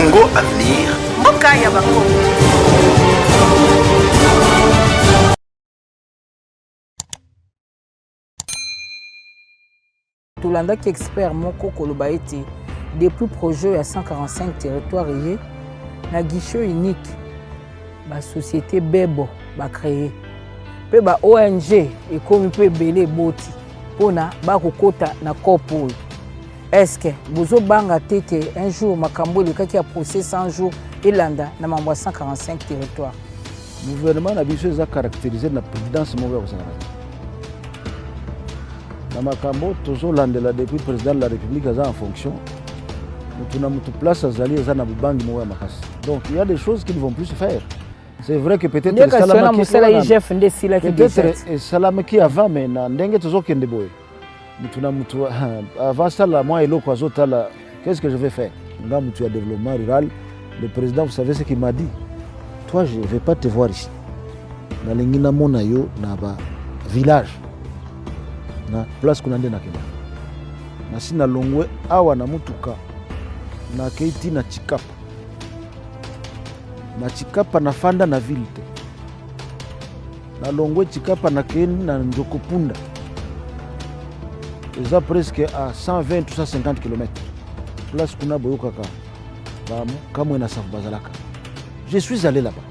Congo Avenir, Mboka ya Bakongo. Tolanda qui expert moko koloba ete depuis projet à 145 territoires et na guichet unique ba société bebo ba créer pe ba ONG et comme pe belé boti pona ba kokota na kopo. Est-ce que bozo banga tete un jour makambo le kaki a procès 100 jours et landa na mambo 145 territoires. Le gouvernement a biso za caractérisé na présidence mo ba kozala. Na makambo tozo landela depuis président de la République aza en fonction. Mutuna mutu place azali aza na bubangi mo ya makasi. Donc il y a des choses qui ne vont plus se faire. C'est vrai que peut-être le salamaki peut-être salamaki avant mais na ndenge tozo kende boye. Mutuna mutu avant ça la moi eloko azotala qu'est-ce que je vais faire? Nga mutu ya développement rural, le président vous savez ce qu'il m'a dit. Toi je ne vais pas te voir ici. Na lingina mona yo na ba village. Na place kuna nde na kema. Na sina longwe awa na mutuka. Na keiti na Chikapa. Na Chikapa na fanda na ville te. Na longwe Chikapa na keni na Njokopunda. Eza presque à 120 ou 150 km. Place kuna boyokaka. Kamwe na safu bazalaka. Je suis allé là-bas.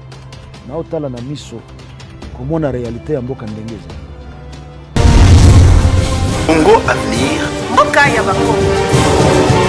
Na otala na miso komona réalité ya mboka ndengeza. Congo Avenir, Mboka ya Bakongo.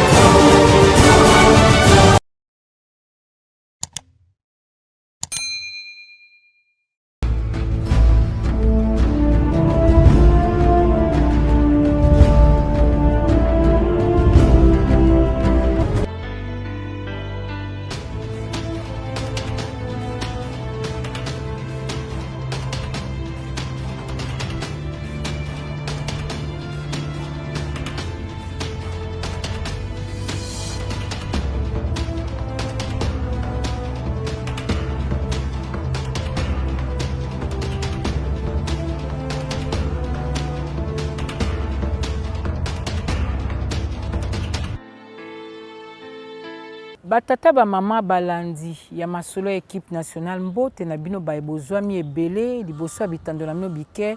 Batata ba mama balandi ya masolo ya équipe nationale mbote na bino ba ebozwami ebele liboso bitando na bino bike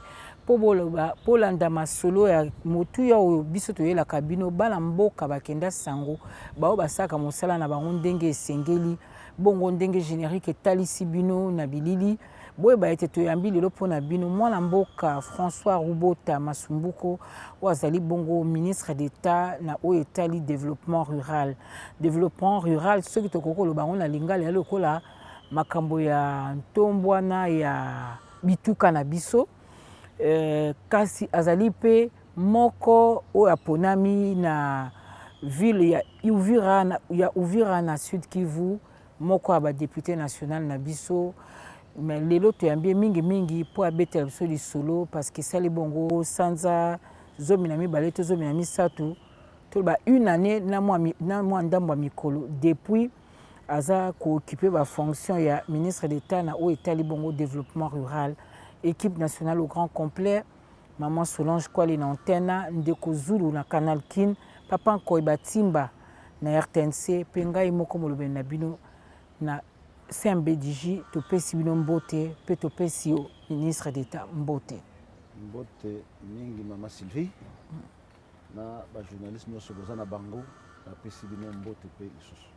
po landa masolo ya motu ya oyo biso toyelaka bino bana mboka bakenda sango bao basaka mosala na bango ndenge esengeli bongo ndenge générique etalisi bino na bilili boye ba ete toyambi lelo mpona bino mwana mboka François Rubota Masumbuko wazali bongo ministre d'État na oyo etali développement rural soki tokokolo bango na lingala ya lokola makambo ya ntombwana ya bituka na biso kasi azali pe moko oyo aponami na ville ya Uvira na Sud Kivu moko ya ba député national na biso. Mais lelo toyambie mingi po abetela biso lisolo parce que sali bongo sanza zomi na mibale to zomi na misato to ba une année na mwa ndambo mikolo depuis aza ko occuper ba fonction ya ministre d'État na o etali bongo développement rural équipe nationale au grand complet maman Solange Kwali na antenne ndeko Zulu na Canal Kin papa Nkoy Batimba na RTNC pengai moko molobe na bino na CMBDJ topesi bino mbote pe topesi yo ministre d'État mbote mingi mama Sylvie na ba journaliste nyonso boza na bango topesi bino mbote pe lisusu.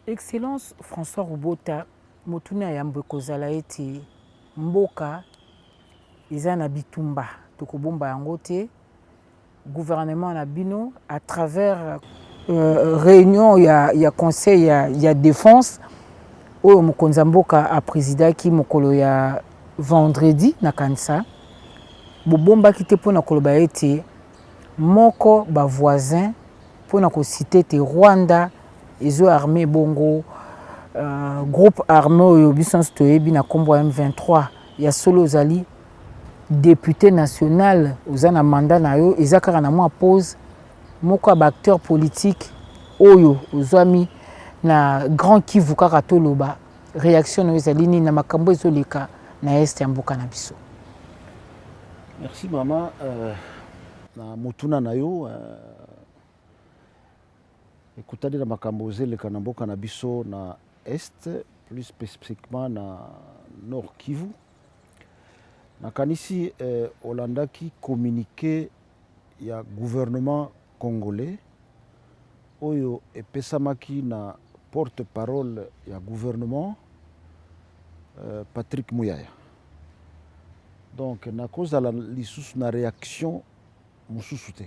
Excellence François Rubota motuna ya mbwe kozala ete mboka eza na bitumba tokobomba yango te gouvernement na bino à travers réunion ya conseil ya défense oyo mokonza mboka a président ki mokolo ya vendredi na kanisa bobomba ki te pona koloba ete moko ba voisin pona ko citer te Rwanda ezo armée bongo groupe armé oyo bisanso toyebi na kombo M23 ya solo zali député national oza na mandat na yo eza kaka na mwa pause moko ba acteur politique oyo ozwami na Grand Kivu kaka toloba réaction no ezali nini na makambo ezoleka na est ya mboka na biso. Merci mama na motuna na yo ekutani na makambo ezeleka na mboka na biso na est, plus spécifiquement na Nord Kivu. Nakanisi olandaki communiqué ya gouvernement congolais oyo epesamaki na porte-parole ya gouvernement Patrick Muyaya. Donc nakozala lisusu na réaction mususu te.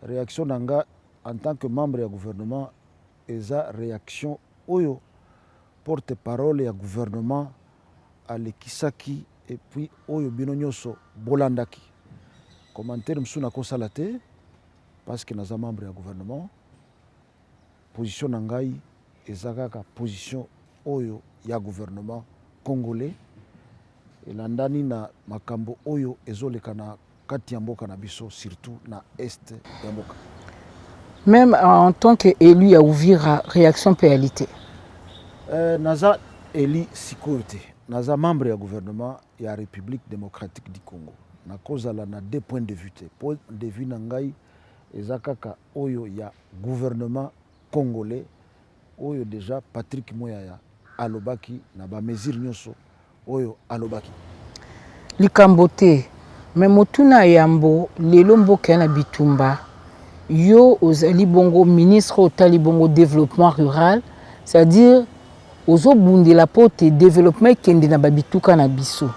Réaction nanga en tant que membre ya gouvernement eza réaction oyo porte-parole ya gouvernement alekisaki et puis oyo bino nyonso bolandaki. Commentaire mususu nakosala te parce que naza membre ya gouvernement. Position nangai eza kaka position oyo ya gouvernement congolais elandani na makambo oyo ezoleka na kati ya mboka na biso, surtout na est ya mboka. Même en tant qu'élu à Uvira, réaction péalité. Naza élu sikoyo te. Naza membre ya gouvernement ya République démocratique du Congo. Nakozala na deux points de vue te. Point de vue nangai eza kaka oyo ya gouvernement congolais oyo déjà Patrick Muyaya alobaki na ba mesure nyonso oyo alobaki. Likambo te, mais motuna yambo lelo mboka na bitumba yo ozali bongo ministre otali bongo développement rural, c'est-à-dire ozobundela po te développement kende na babituka na biso.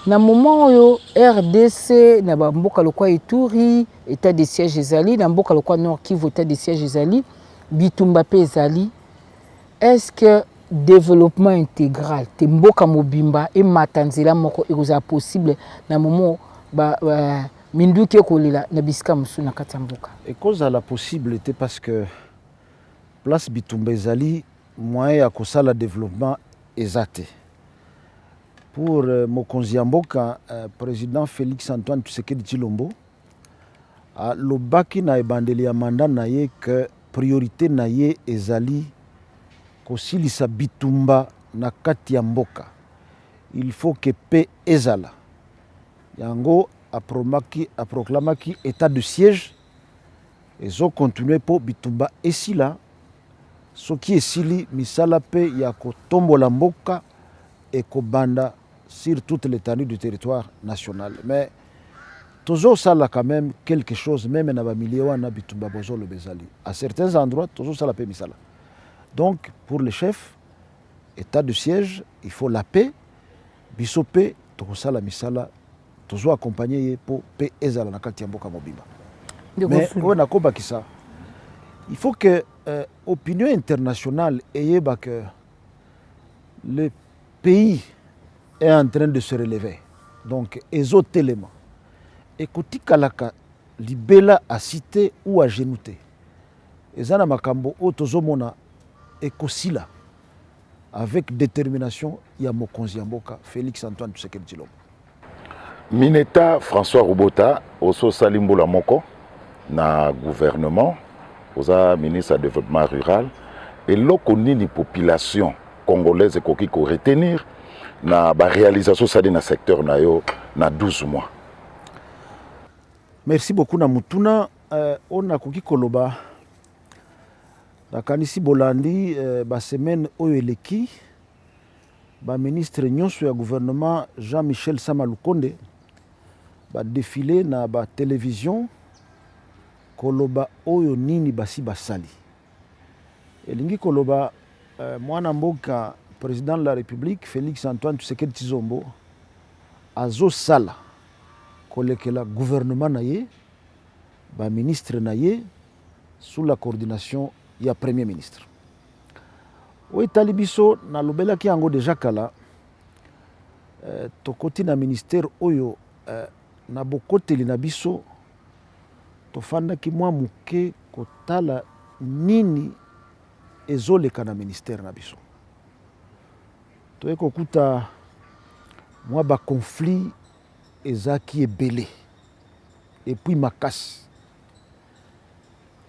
Na moment oyo RDC na mboka lokwa Ituri état de siège ezali, na mboka lokwa Nord Kivu état de siège ezali, bitumba pe ezali. Est-ce que développement intégral te mboka mobimba et matanzela moko ekoza possible na moment minduki ekolela na bisika musu na kati ya mboka? Ekozala possible te parce que place bitumba ezali moyen ya kosala développement ezate. Pour mokonzi ya mboka président Félix Antoine Tshisekedi Tshilombo lobaki na ebandeli ya mandat na ye que priorité na ye ezali kosilisa bitumba na kati ya mboka. Il faut que paix ezala. Yango proclamaki état de siège ezo continuer po bitumba esila soki esili misala pe ya kotombola mboka ekobanda sur toute l'étendue du territoire national. Mais toujours ça là quand même quelque chose, même na ba milieu wana bitumba bozo le bezali. À certains endroits toujours ça la paix misala. Donc pour les chefs, état de siège, il faut la paix. Bisopé to sala misala toujours accompagner pour paix ezala na kati ya mboka mobimba. Mais on a koba ki ça. Il faut que l'opinion internationale ayeba que le pays est en train de se relever. Donc, les éléments. Et kuti kalaka libela à cité ou à genouté. Ezana makambo otozomona ekosila avec détermination ya mokonzi ya mboka Félix Antoine Tshisekedi Tshilombo. Mineta François Robota oso salimbola moko na gouvernement oza ministre du développement rural et loko nini population congolaise ekoki ko retenir na ba réalisation ça dans secteur na yo na 12 mois. Merci beaucoup na mutuna on a koki koloba na kanisi bolandi ba semaine oyo eleki ba ministre nyonso ya gouvernement Jean-Michel Sama Lukonde ba défilé na ba télévision koloba oyo nini basi basali. Elingi koloba mwana mboka président de la République Félix Antoine Tshisekedi Tshilombo azo sala kolekela gouvernement na ye ba ministre na ye sous la coordination ya premier ministre. Oyo etali biso nalobelaki yango déjà kala tokoti na ministère oyo na bokoteli na biso tofandaki mwa muke kotala nini ezoleka na ministère na biso. Toye kokuta mwa ba conflit ezaki ebele et puis makasi.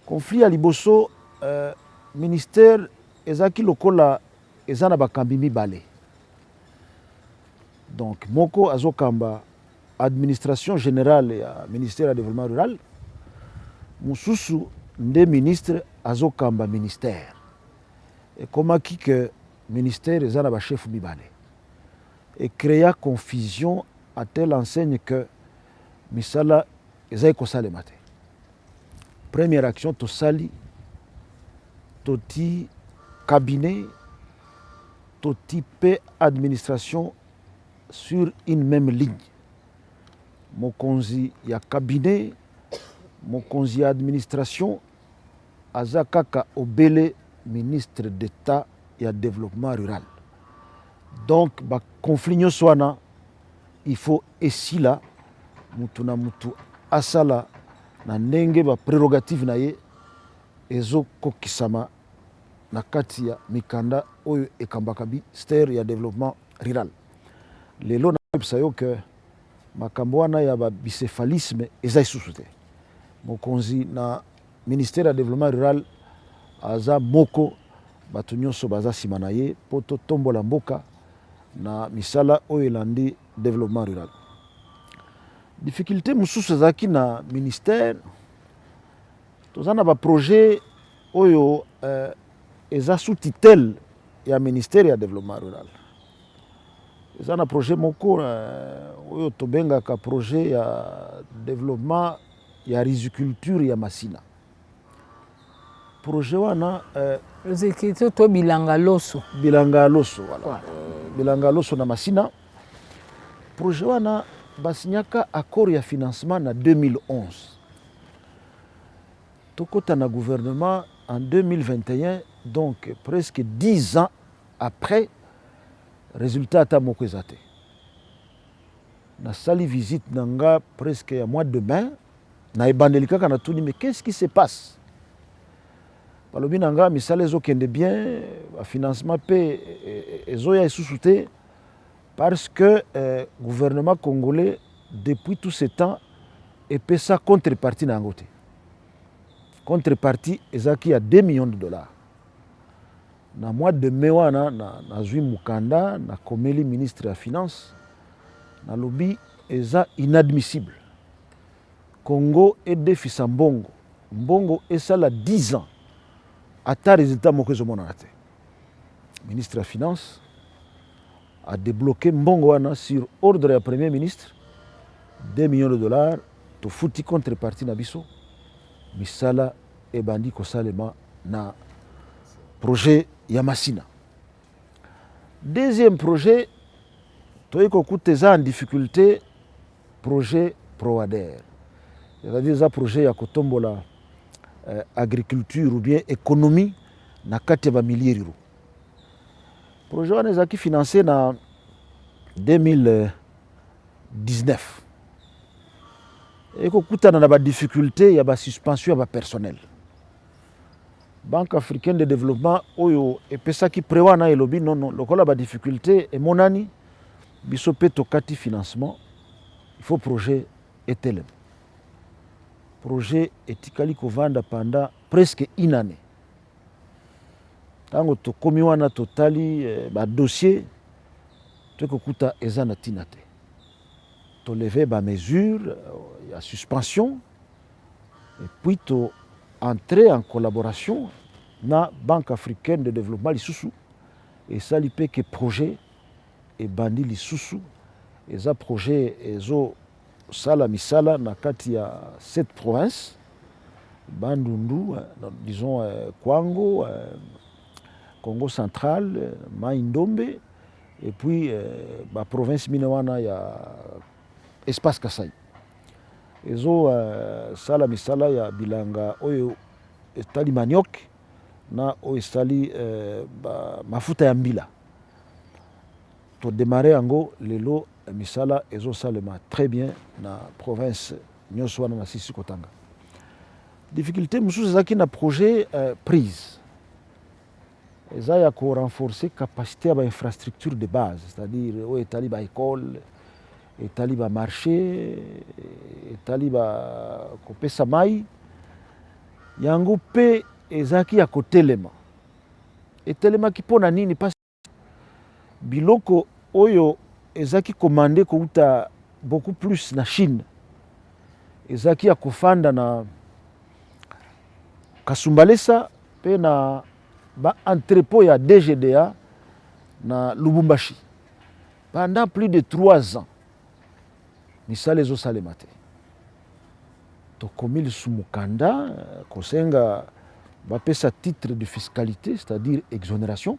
Conflit ya liboso ministère ezaki lokola ezana bakambi mibale. Donc moko azokamba administration générale ya ministère du développement rural, mususu nde ministre azokamba ministère ekomaki que ministère eza na bachef mibale ecréa confusion à telle enseigne que misala eza ekosalema te. Première action tosali toti cabinet toti pe administration sur une même ligne. Mokonzi ya cabinet mokonzi ya administration aza kaka obele ministre d'état ya développement rural. Donc ba conflit nyonso wana il faut esila mutu na mutu asala na ndenge ba prérogative na ye ezokokisama na kati ya mikanda oyo ekambaka ministère ya développement rural. Lelo na yebisa yo ke makambo wana ya bicéphalisme eza lisusu te. Mokonzi na ministère ya développement rural aza moko bato nyonso baza nsima na ye mpo totombola mboka na misala oyo elandi développement rural. Difficulté mosusu ezalaki na ministère toza na baprojet oyo eza sous tutelle ya ministère ya développement rural. Eza na projet moko oyo tobengaka projet ya développement ya riziculture ya Masina. Projet wana to bilanga loso voilà. Bilanga loso na Masina. Projet wana basinyaka accord ya financement na 2011. Tokota na gouvernement en 2021, donc presque 10 ans après, résultat ata moko eza te. Na sali visite nanga presque ya mois de mai na ebandeli kaka na tuni mais qu'est-ce qui se passe? Balobi nanga misala ezokende bien, financement pe ezoya lisusu te parce que gouvernement congolais depuis tout ce temps epesa contrepartie na yango te. Contrepartie ezaki ya 2 millions de dollars. Na mois de mai wana nazwi mukanda na komeli ministre ya finance na lobi eza inadmissible. Congo edefisa mbongo. Mbongo esala 10 ans. Ata résultat moko ezomona te. Ministre ya finance a débloqué mbongo wana sur ordre ya premier ministre 2 millions de dollars to futi contrepartie na biso misala ebandi kosalema na projet ya Masina. Deuxième projet toyei kokuta eza en difficulté projet Proader. C'est-à-dire eza projet ya kotombola agriculture ou bien économie na kati ya bamilie ruraux. Projet wana ezalaki financé na 2019. Ekokutana na badifficulté ya basuspension ya bapersonnel. Banque africaine de développement oyo epesaki prewana elobi non lokola badifficulté emonani biso mpe tokati financement il faut projet etelema. Projet etikali kovanda pendant presque une année. Tango tokomi wana totali badossier tokokuta eza na ntina te. Tolever bamesure ya suspension et puis to entrer en collaboration na Banque africaine de développement lisusu esali mpe ke projet ebandi lisusu eza projet ezo sala misala na kati ya 7 provinces Bandundu, disons Kwango, Congo central, Mai-Ndombe et puis la province minawana ya espace Kasai. Ezo sala misala ya bilanga oyo estali maniok na oyo estali mafuta ya mbila. To démarrer ango lelo misala ezo salema très bien na province nyonso wana na sisi kotanga. Difficulté mususu ezaki na projet prise. Eza ya ko renforcer capacité ya ba infrastructure de base, c'est-à-dire oyo etali ba école, etali ba marché, etali ba kopesa mai. Yango pe ezaki ya kotelema. Etelema ki pona nini pas biloko oyo ezaki commandé kouta beaucoup plus na Chine. Ezaki ya kofanda Kasumbalesa pe na ba entrepôt ya DGDA na Lubumbashi pendant plus de 3 ans. Misala ezosalema te. Tokomi lisusu mokanda kosenga bapesa titre de fiscalité, c'est-à-dire exonération.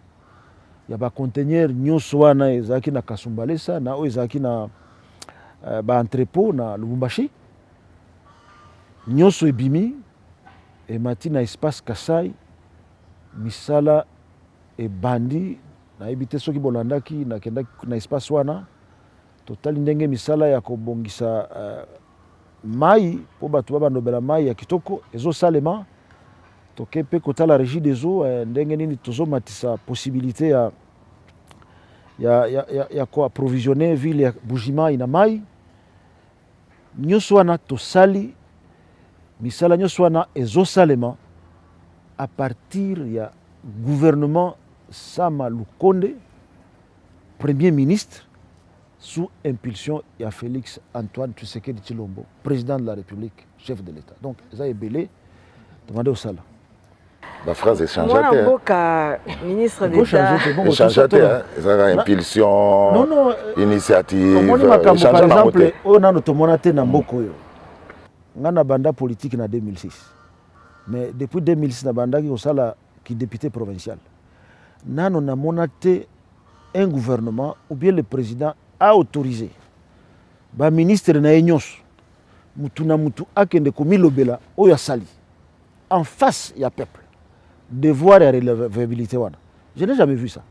Ya ba conteneur nyonso wana ezalaki na Kasumbalesa na oyo ezalaki na ba entrepôt na Lubumbashi. Nyonso ebimi emati na espace Kasai. Misala ebandi na ebite soki bolandaki na kendaki na espace wana totali ndenge misala ya kobongisa mai po bato babandobela mai ya kitoko ezosalema toke mpe kotala régie des eaux ndenge nini tozomatisa possibilité ya koapprovisionner ville ya Bujimai na mai nyonso wana tosali misala nyonso wana ezosalema à partir ya gouvernement Sama Lukonde, Premier ministre, sous impulsion de Félix Antoine Tshisekedi Tshilombo, président de la République, chef de l'État. Donc, ça est belé, demandez au Sala. La phrase est changée. Moi, ministre d'État. Ça impulsion, initiative. Par exemple, on a notre na mboko yo. Ngana banda politique en 2006. Mais depuis 2006, na banda qui au Sala qui député provincial. Nano na monaté un gouvernement ou bien le président a autorisé ba ministre na enyos mutu na mutu akende komilobela oya sali en face ya peuple devoir et relevabilité wana. Je n'ai jamais vu ça.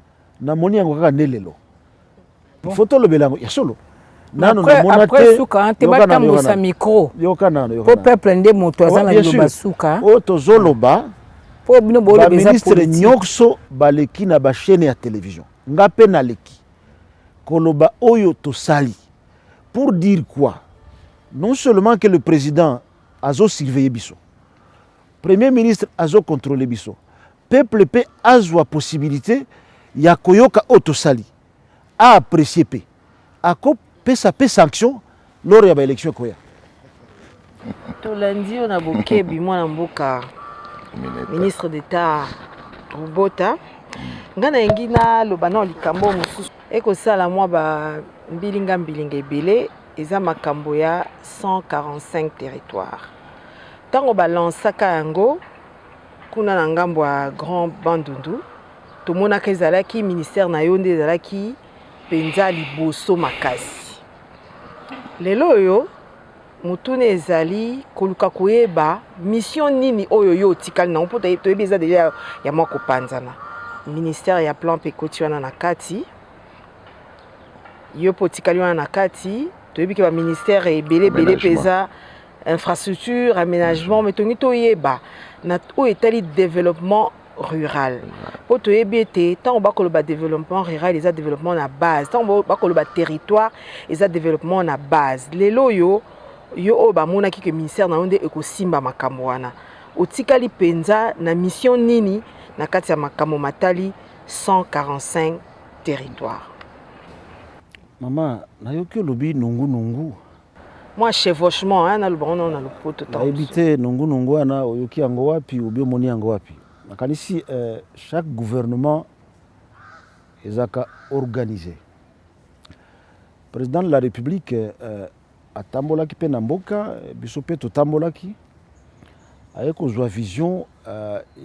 Na moni yango kaka nelelo. Photo lobela ya solo. Nano na monaté après suka ante batambo sa micro. Yoka nano po peuple nde moto azana loba suka. O tozoloba ba ministre nyokso baleki na ba chaîne ya télévision ngape na leki koloba oyo tosali pour dire quoi? Non seulement que le président azo surveiller biso, premier ministre azo contrôler biso, peuple pe azwa possibilité ya koyoka otosali a apprécier pe ako pesa pe sanction lors ya ba élection koya. To lundi on a boké bi mwana mboka ministre d'État Rubota ngana engina lobana likambo mususu ekosala mwa ba mbilinga ebele eza makambo ya 145 territoires tango balansaka yango kuna na ngambo ya Grand Bandundu tomonaka ezalaki ministère na yo nde ezalaki penza liboso makasi lelo oyo mutune ezali koluka koyeba mission nini oyo yo tikali na mpo toyebi eza deja ya mwa kopanzana ministère ya plan pe koti wana na kati yo po tikali wana na kati toyebi ke ba ministère ebele peza infrastructure aménagement mais tongi toyeba na o etali développement rural po toyebi ete tant bakoloba développement rural eza développement na base tant bakoloba territoire eza développement na base lelo yo o bamonaki ke ministère na onde ekosimba makambo wana otikali penza na mission nini na kati ya makambo matali 145 territoires. Maman, nayoki lobi nungu. Moi chevauchement hein na lobano na lopoto tant. Habité nungu ana oyoki yango wapi ou bien moni yango wapi. Makanisi chaque gouvernement ezaka organisé. Président de la République atambolaki pe na mboka biso pe totambolaki avec kozwa vision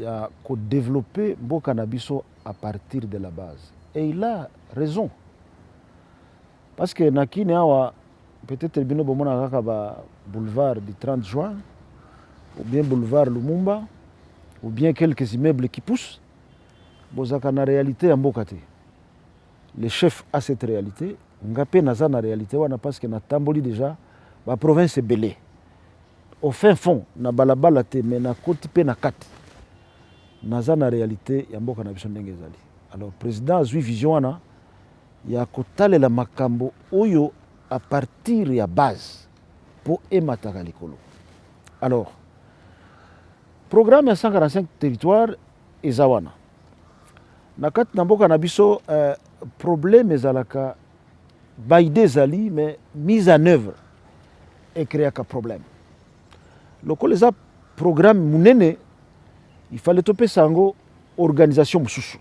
ya ko développer mboka na biso à partir de la base et il a raison parce que nakini awa peut-être bino bomona kaka ba boulevard du 30 juin ou bien boulevard Lumumba ou bien quelques immeubles qui poussent bozaka na réalité ya mboka te le chef a cette réalité ngapé naza na réalité wana parce que na tamboli déjà ba province belé au fin fond na balabala te mais na koti pe na kati naza na réalité ya mboka na biso ndenge ezali alors président azwi vision wana ya kotalela makambo oyo à partir ya base po emataka likolo alors programme ya 145 territoire eza wana na kati na mboka na biso problème ezalaka baide ezali mais mise en œuvre ekreaka problème lokolo eza programme munene il fallait toper sango organisation mususu.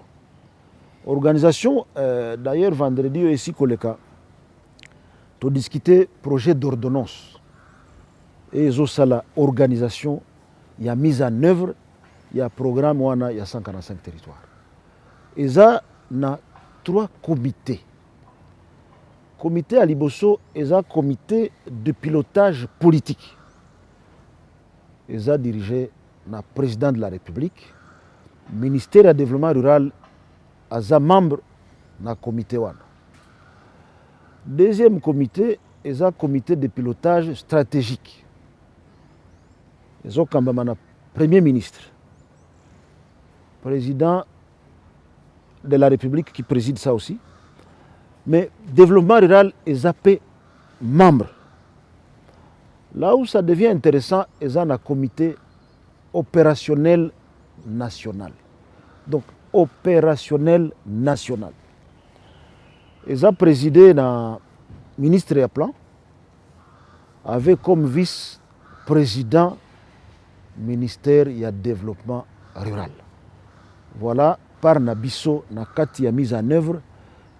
Organisation, d'ailleurs vendredi ici koleka, to discuter projet d'ordonnance. Et ça la organisation, il y a mise en œuvre, il y a programme, il y a 145 territoires. Et ça, il y a 3 comités. Comité à Liboso, et ça comité de pilotage politique. Et ça dirigé le président de la République, ministère du développement rural, et ça membre du comité. Deuxième comité, et ça comité de pilotage stratégique. Et ça le premier ministre, président de la République qui préside ça aussi. Mais développement rural est zappé membre. Là où ça devient intéressant, c'est un comité opérationnel national. Donc, opérationnel national. Ils ont présidé le ministre du Plan, avec comme vice-président le ministère du développement rural. Voilà, par Nabiso, Nakati a mise en œuvre.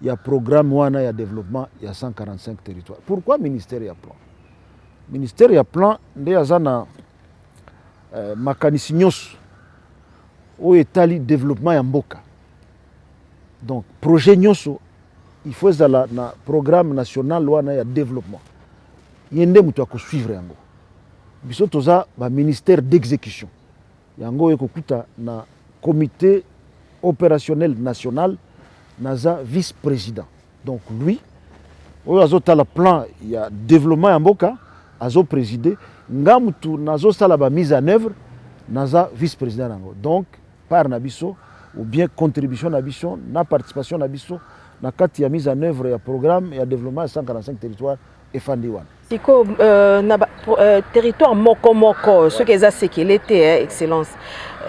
Il y a programme, il y a développement, il y a 145 territoires. Pourquoi ministère et plan? Ministère et plan, il y a un mécanisme où il y a le développement en Mboka. Donc, projet Nyoso, il faut un programme national où il y a développement. Il y a un qui suivre. Il y a un ministère d'exécution. Il y a un comité opérationnel national. Naza vice-président. Donc lui, il y a le plan, il y a développement en Boka, il présidé, Ngamutu nazo la mise en œuvre, Naza vice-président. Donc par Nabiso, ou bien contribution Nabiso, na participation Nabiso, na kati ya mise en œuvre, il y a programme, il y a développement 145 territoires et Fandiwan. Siko, territoire moko, ce qui est sécurité, excellence,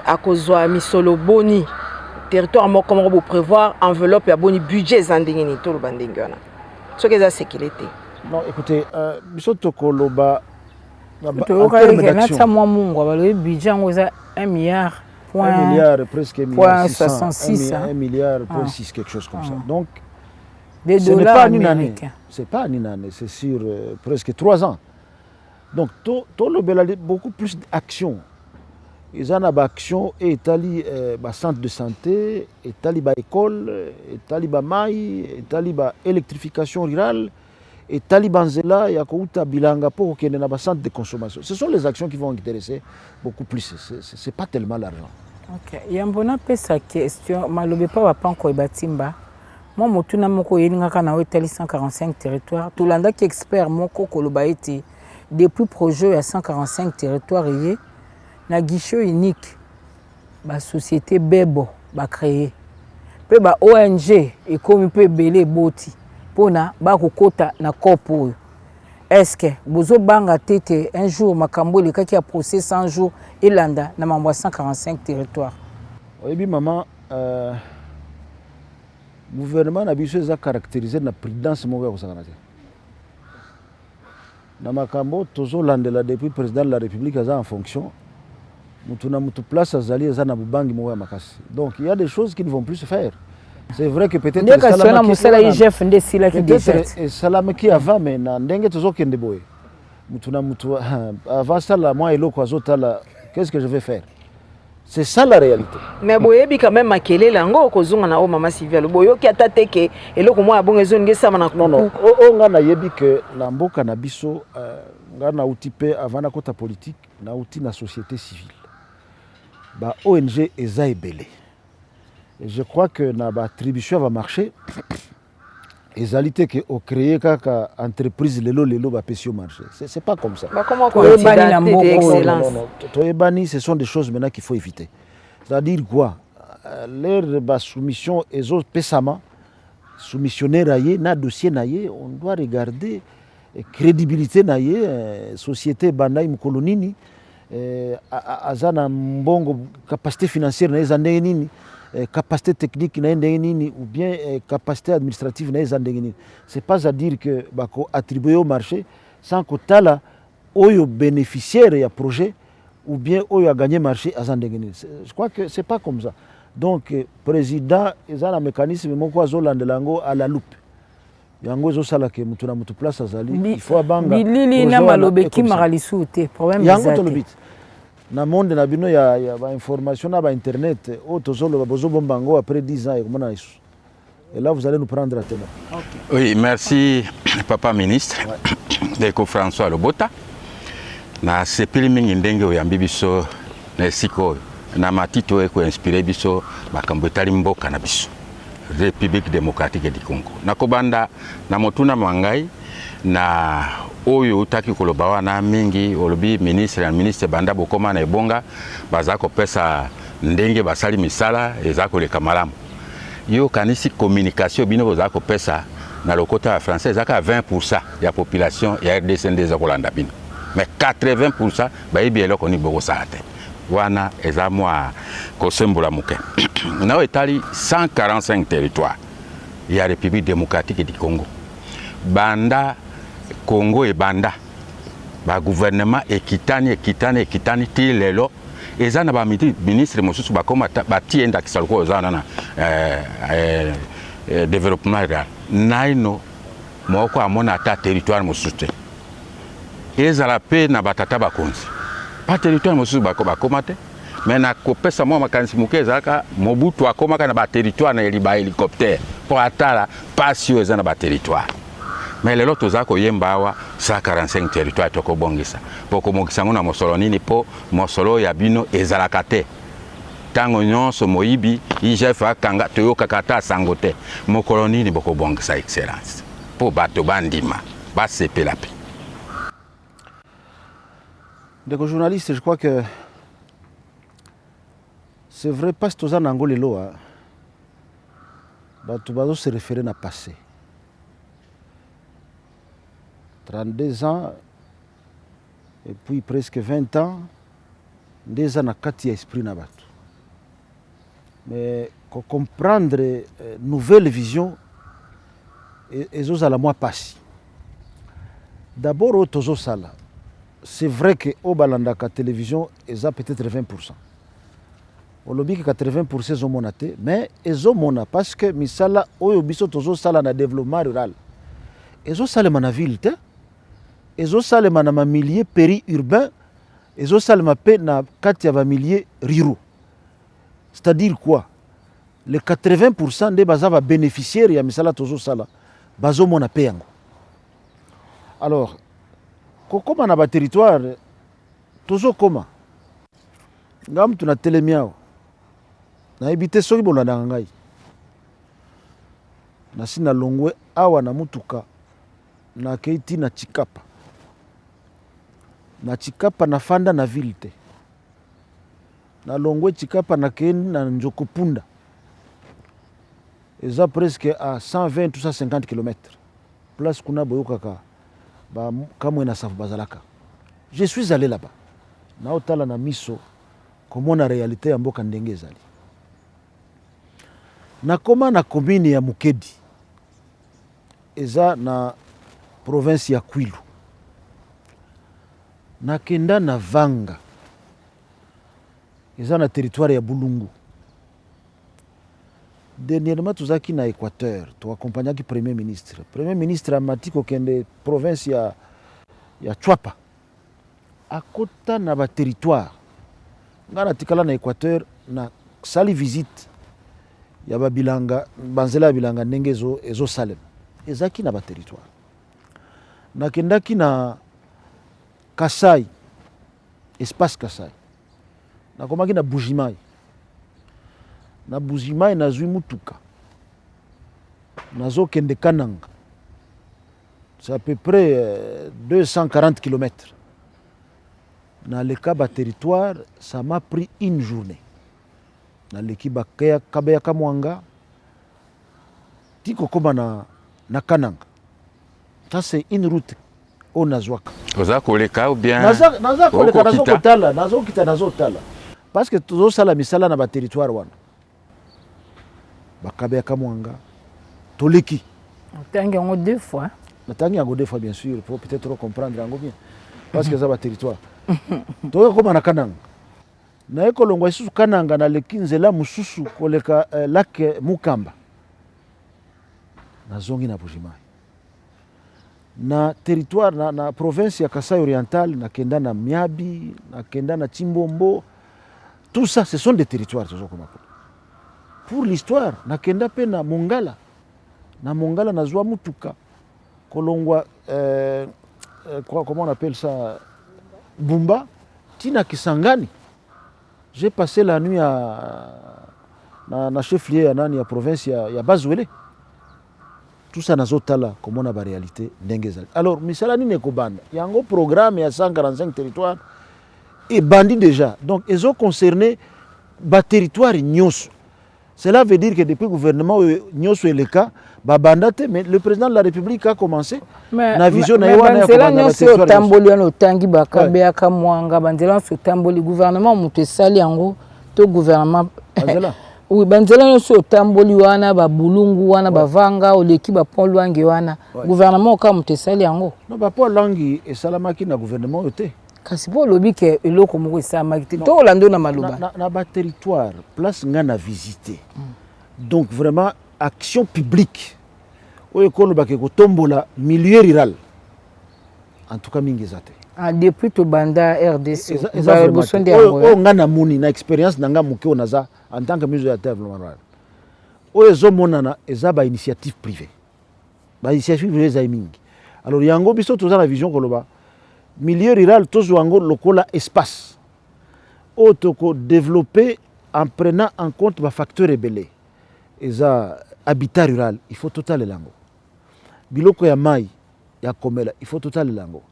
à cause de Misolo Boni. Territoire comment vous prévoir enveloppe et abonné budget zandingini tout le bandingana. Ce que ça sécurité. Non, écoutez, bisoto koloba le budget on 1 milliard point 1 milliard presque 1 milliard 66 1 milliard point 6 quelque chose comme ça. Donc des ce n'est pas une année. C'est pas une année, c'est sur presque 3 ans. Donc tout le beaucoup plus d'actions. Ils ont une action et ils ont centre de santé, ils ont école, ils ont maï, ils ont électrification rurale, ils ont zela, il y a bilanga pour qu'il y ait un centre de consommation. Ce sont les actions qui vont intéresser beaucoup plus. Ce n'est pas tellement l'argent. Ok. Il y a une bonne question. Je ne sais pas encore batimba. Moi, je suis 145 territoires. Tout le monde qui est expert, depuis le projet à 145 territoires. Na guichet unique, la société Bebo va créer. Pe ba ONG et comme peut belé boti pour na ba kokota na kopo. Est-ce que bozo banga tete un jour makambo le kaki a procès 100 jours et landa na mambo 145 territoires. Oui maman gouvernement na biso za caractériser na prudence mo ko sakana. Na makambo tozo landela depuis président de la République en fonction. Donc il y a des choses qui ne vont plus se faire. C'est vrai que peut-être Salam qui avant mais avant ça là moi qu'est-ce que je vais faire? C'est ça la réalité. Mais boyebi quand même makele lango kozunga na o mama Sylvia boyo ki atateke eloko mo abongezo ngesa na non nga na yebi que la mboka na biso nga na utipe avant na kota politique na uti na société civile. Bah, ONG est belé. Je crois que l'attribution va marcher. Les alités qui ont créé une entreprise, lelo va péter au marché. C'est pas comme ça. Bah, comment on dit ce sont des choses maintenant qu'il faut éviter. C'est-à-dire quoi? Leur soumission est pésamment soumissionnaire, na dossier naïe, on doit regarder crédibilité naïe, société bandaï mkolonini. Azana mbongo capacité financière na ndenge nini capacité technique na ndenge nini ou bien capacité administrative na ndenge nini. C'est pas à dire que bako attribuer au marché sans que tala oyo bénéficiaire ya projet ou bien eux a gagné marché à Zandengeni. Je crois que c'est pas comme ça. Donc président ils ont un mécanisme moko azolande lango à la loupe. Yango zo sala ke mutu na mutu place azali il faut abanga bilili na malobe ki maralisu te problème yango tolobit na monde na bino ya ba information na ba internet o tozolo bozo bombango après 10 ans et comment isu. Et là vous allez nous prendre à témoin. Okay. Oui, merci papa ministre. Deko François Lobota. Na sepeli mingi ndenge oyambi biso na siko na matito eko inspiré biso makambo etali mboka na biso. République démocratique du Congo. Nakobanda na motuna mangai na oyo utaki koloba wana mingi olobi ministre banda bokoma na ebonga bazako pesa ndenge basali misala ezako leka malamu. Yo kanisi communication bino bozako pesa na lokota ya français ezaka 20% ya population ya RDC ndeza kolanda bino. Mais 80% bayibi eloko ni boko salate. Wana ezamwa kosembola muke. Na etali 145 territoires ya République démocratique du Congo. Banda Congo et banda ba gouvernement ekitani ti lelo ezana ba ministre mosusu bakoma bati enda kisaluko ezana na développement rural. Naino moko amona ata territoire mosusu. Ezala pe na batata bakonzi. Pas territoire mosusu bakoma te. Mais na kopesa mwa makanisi muke ezalaka Mobutu akomaka na ba territoire na eliba hélicoptère pour atala pasio ezana ba territoire. Mais lelo toza koyemba awa 145 territoire toko bongisa. Poko mokisa ngona mosolo nini po mosolo ya bino ezalaka te. Tango nyonso moyibi IGF akanga toyoka kata sangote. Mokolo nini boko bongisa excellence. Po bato bandima ba sepela pe. Donc journaliste, je crois que c'est vrai parce que en Angola là tu vas se référer à passé 32 ans et puis presque 20 ans des ans à kati esprit na batu mais comprendre nouvelle vision et aux à la moi passé d'abord au tozo sala c'est vrai que au balanda ka télévision ils a peut-être 20%. On lobby que 80% sont monatés, mais ils ont mona parce que misala oyo biso tozo sala na développement rural. Ils ont salé na ville te, ils ont salé na milieu périurbain, ils ont salé pe na kati ya milieu ruraux. C'est-à-dire quoi? Les 80% des bazava bénéficiaires ya misala tozo sala bazo mona pe yango. Alors comment na ba territoire tozo koma ngam tuna telemiao na ebite soki bolanda ngai na sina longwe awa na mutuka na keiti na Chikapa na fanda na ville te na longwe Chikapa na kendi na Njokopunda eza presque à 120 ou 150 km place kuna boyokaka ba kamwe na safu bazalaka. Je suis allé là-bas na otala na miso comment la réalité ya mboka ndenge ezali. Na koma na commune ya Mukedi eza na province ya Kwilu na kenda na Vanga eza na territoire ya Bulungu. Dernièrement tozaki na Équateur to accompagnaki premier ministre amati kokende province ya Chwapa akota na ba territoire ngana tikala na Équateur na sali visite ya babilanga banzela bilanga ndenge ezo Salem ezaki na ba territoire na kendaki na Kasai espace Kasai na komaki na Bujimai na zui mutuka nazo kende Kananga c'est à peu près 240 km. Dans le cas de territoire, ça m'a pris une journée. Dans l'équipe de Kabaya Kamwanga, Tiko Koma na Kananga. Ça, c'est une route au Nazwaka. Nazakoleka ou bien Nazakoleka, Nazokitala. Parce que tout ça, la misala na ba territoire wana. Bakabaya Kamwanga, Toleki. Tangi yango deux fois, Tangi yango deux fois, bien sûr, il faut peut-être comprendre yango bien. Parce que ça va territoire. toka koma na kananga na ekolongwa isusu kananga na leki nzela mususu koleka lake Mukamba na zongi na Bujimayi na territoire na province ya Kasai Oriental na kenda na Miabi na kenda na Chimbombo. Tout ça ce sont des territoires pour l'histoire. Na kenda pe na Mongala na zwa mutuka kolongwa comment on appelle ça, Bumba tina Kisangani. J'ai passé la nuit na chef-lieu ya nani ya province ya Bazwele. Tout ça nazotala comme on a la réalité ndengezali. Alors misala nini ekobanda yango programme ya 145 territoires et bandit déjà, donc ils ont concerné ba territoire nyonso. Cela veut dire que depuis le gouvernement nyonso est le cas babandate, mais le président de la République a commencé na vision na yewana ya kobanda la territoire tamboli wana otangi bakabe aka mwanga banzela so tamboli gouvernement mutu esali yango to gouvernement banzela oui banzela nyonso tamboli wana babulungu wana bavanga oleki ba pont lwangi wana gouvernement ka mutu esali yango non ba pont lwangi esalamaki na gouvernement yote kasi po lobi ke eloko moko esalamaki te to olando na maloba na ba territoire place nga na visiter donc vraiment action publique oyo kolobaka kotombola milieu rural en tout cas mingi ezate depuis to banda RDC oyo nga na moni na expérience na nga moke onaza en tant que ministre de développement rural oyo ezomonana eza ba initiative privée eza mingi. Alors yango biso toza na vision koloba milieu rural tozwa yango lokola espace oyo toko développer en prenant en compte ba facteurs ebele eza habitat rural, il faut total lango. Biloko ya mai ya komela, il faut total lango.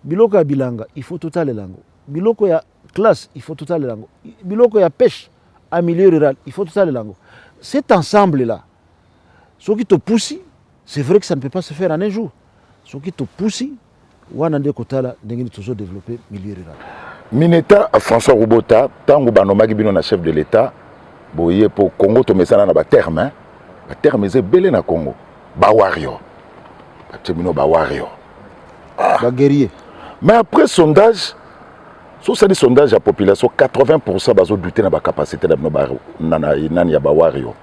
Biloko ya bilanga, il faut total lango. Biloko ya classe, il faut total lango. Biloko ya pêche en milieu rural, il faut total lango. Cet ensemble là, ce qui te pousse, c'est vrai que ça ne peut pas se faire en un jour. Ce qui te pousse, wana nde kotala ndenge tozo développer milieu rural. Mineta François Rubota, tango banomaki bino na chef de l'État, boye pour Congo to mesana na ba terme. Le terme est belé na Congo. Bawario. Bawario. Guerrier. Mais après sondage, sur ce sondage, la population, 80% bazo douter de la capacité de la Bawario.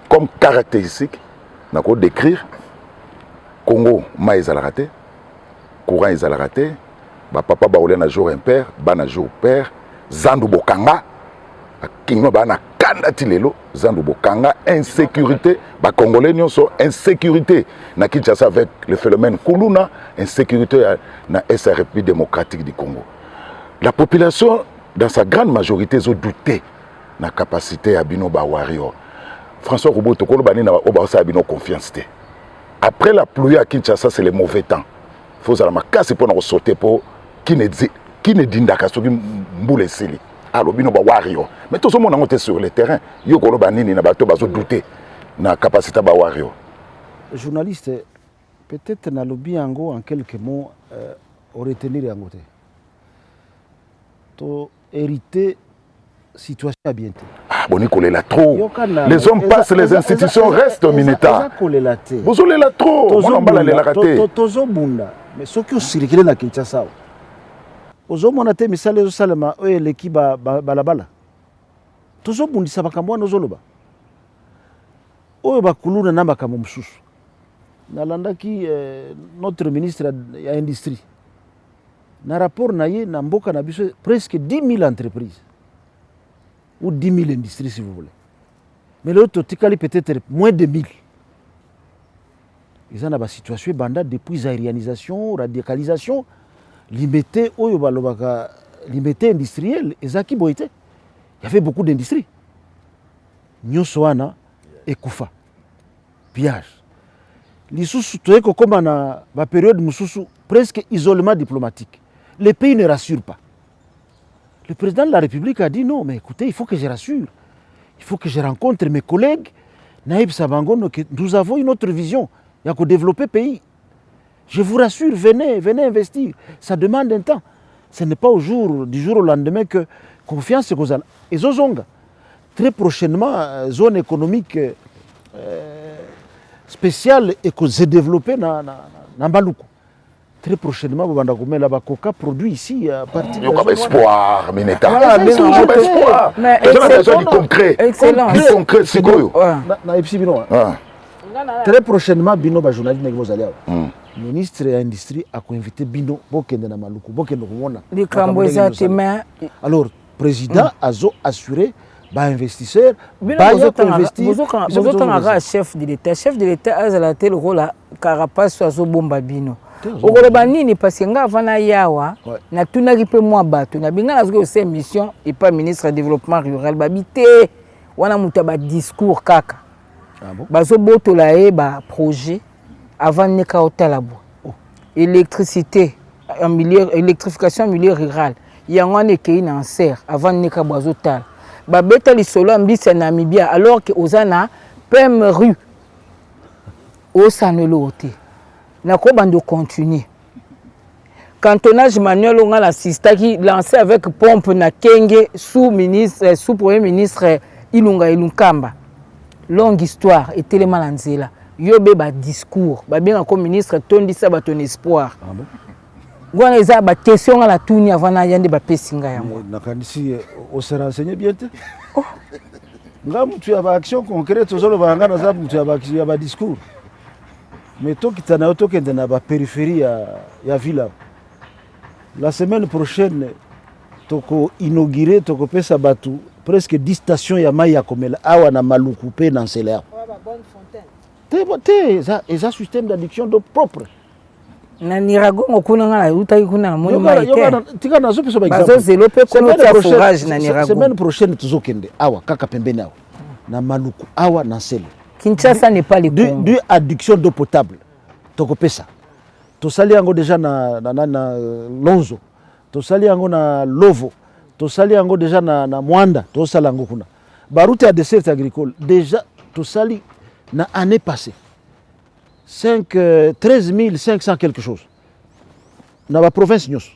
Comme caractéristique, on a décrire Congo, maïs à la raté, courant is à la raté, papa baoulé na jour impair, bana jour père, Zandu Bokanga, Kingo bana Kandatilelo, Zandu Bokanga, insécurité, Congolais nyonso, insécurité, na Kinshasa avec le phénomène Kuluna, insécurité na SRP démocratique du Congo. La population, dans sa grande majorité, a douté de la capacité à Bino Bawario. François Roubaud, Tokolo Bani na Obaosa Bino confiance. Après la pluie à Kinshasa, c'est le mauvais temps. Il faut que casse pour nous sauter pour qui ne dit d'Akasso qui mboule sili. Alors Bino Bawario. Mais tout le monde est sur le terrain. Yokolo Bani na bato bazo douter de la capacité Bawario. Journaliste, peut-être na lobby en quelques mots retenir en côté. To hériter situation à bientôt. Ah, bon, Nicolas là trop. Les hommes passent, les institutions restent au Mineta. Vous allez là trop. Moi, on va la rater. Tozo bunda. Mais ce qui circule na Kinshasa. Ozo monate misale zo salama oye leki balabala. Tozo bundi sabakambo nozoloba. Oyo bakuluna na makambo mususu. Nalandaki notre ministre ya industrie. Na rapport na ye na mboka na biso presque 10 000 entreprises ou 10 000 industries si vous voulez. Mais l'autre tikali peut-être moins de 1000. Ils ont une situation banda depuis aérianisation, radicalisation, limité oyo balobaka limité industriel ezaki boité. Il y avait beaucoup d'industries. Nyonso wana ekufa. Pillage. Lisusu toyeko koma na ba période mususu presque isolement diplomatique. Les pays ne rassurent pas. Le président de la République a dit non, mais écoutez, il faut que je rassure. Il faut que je rencontre mes collègues. Naïb Sabangono, nous avons une autre vision. Il y a qu'à développer le pays. Je vous rassure, venez investir. Ça demande un temps. Ce n'est pas du jour au lendemain que confiance est causale. Et Zozonga, très prochainement, zone économique spéciale et que se développer dans Baloukou. très prochainement vous allez komela ba coca produit ici à partir de espoir Mineta. Voilà, espoir. Mais besoin du concret. Excellent. Du concret sikoyo. Na epsi bino. Très prochainement bino ba journaliste nek vous allez. Ministre de l'Industrie a invité bino bokende na maluku bokende komona. Likambo exactement. Alors président azo assuré ba investisseur ba investir. Bozotanga chef de l'État. Chef de l'État azala tel rôle carapace azo bomba bino. Okoloba nini parce que nga avana yawa na tunaki pe mwa bato na binga nazo ko mission et pas ministre du développement rural babité wana muta ba discours kaka. Bazo botola e ba projet avant neka otalabo. Électricité en milieu électrification en milieu rural. Yango ne kei na serre avant neka bazo tal. Ba beta li solo ambisi na Namibia alors que ozana PM rue au saneloté. Nako bando continuer. Cantonnage manuel on a l'assistant qui lancé avec pompe na Kenge sous ministre sous premier ministre Ilunga Ilunkamba. Longue histoire et tellement lanzela. Yobe ba discours, ba bien comme ministre tondisa ba ton espoir. Ah bon? Gwana eza ba question à la tuni avant na yande ba pesinga yango. Nakanisi on se renseigner bien te. Oh. Ngam tu as ba action concrète ozolo ba ngana za tu as ba discours. Mais toi qui t'en as auto na ba périphérie ya ville. La semaine prochaine toko inaugurer toko pesa batu presque 10 stations ya mai ya komela awa na maluku pe na Nsela. Bonne fontaine. Eza système d'adduction d'eau propre. Na Niragongo kuna ngala utaki kuna na moni mai. Tika nazo pesa ba exemple. Bazo zelo pe kono ta forage na Niragongo. Semaine prochaine tuzokende awa kaka pembeni awa. Na maluku awa na Nsela. Kinshasa n'est pas le Congo. Du adduction d'eau potable. Toko pesa. To sali yango déjà na Lonzo. To sali yango na Lovo. To sali yango déjà na Mwanda. To sali yango kuna. Baroute à dessert agricole déjà to sali na année passée 13 500 quelque chose. Na ba province nyos.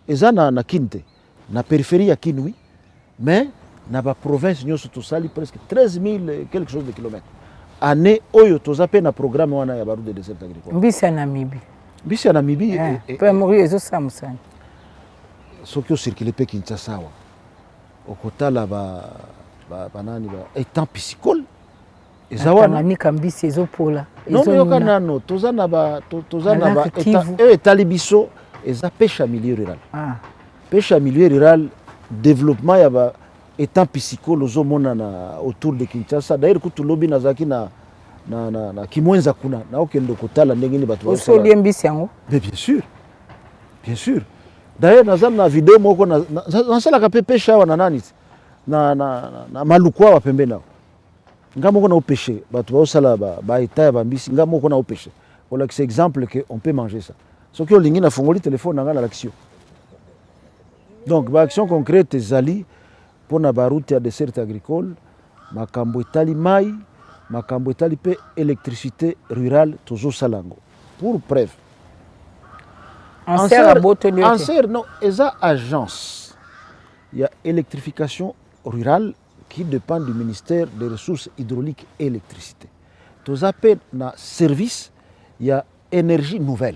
Eza na Kinte, na périphérie ya Kinui, mais na ba province nyos to sali presque 13 000 quelque chose de kilomètres. Année oyo to zape na programme wana ya baroute de dessert agricole. Mbisi ya Namibie. Mbisi ya Namibie pe mori ezo samusani. Soki o circuler pe Kinshasa wa. Okotala banani ba étant piscicole. Ezawana ni kambisi ezo pola. Non yoka nano tozana ba etalibiso eza pêche à milieu rural. Pêche à milieu rural développement ya ba étant piscicole ozomona na autour de Kinshasa. D'ailleurs kutu lobi nazaki na Kimwenza kuna na okendo kotala ndenge ni bato. Osoli mbisi yango? Mais bien sûr. Bien sûr. D'ailleurs nazana na vidéo moko na sala ka pêche awa na nani na maluku wa pembeni na ngamo na opêcher bato ba osala ba état ba mbisi ngamo na opêcher pour l'exemple exemple que on peut manger ça ce que olingi na fongoli téléphone na l'action donc ba action concrète ezali pour na ba route ya dessert agricole makambo etali mai makambo etali pe électricité rurale tozo salango pour preuve en serre non eza agence il y a électrification rurale qui dépend du ministère des ressources hydrauliques et électricité. Tous appels na service, il y a énergie nouvelle.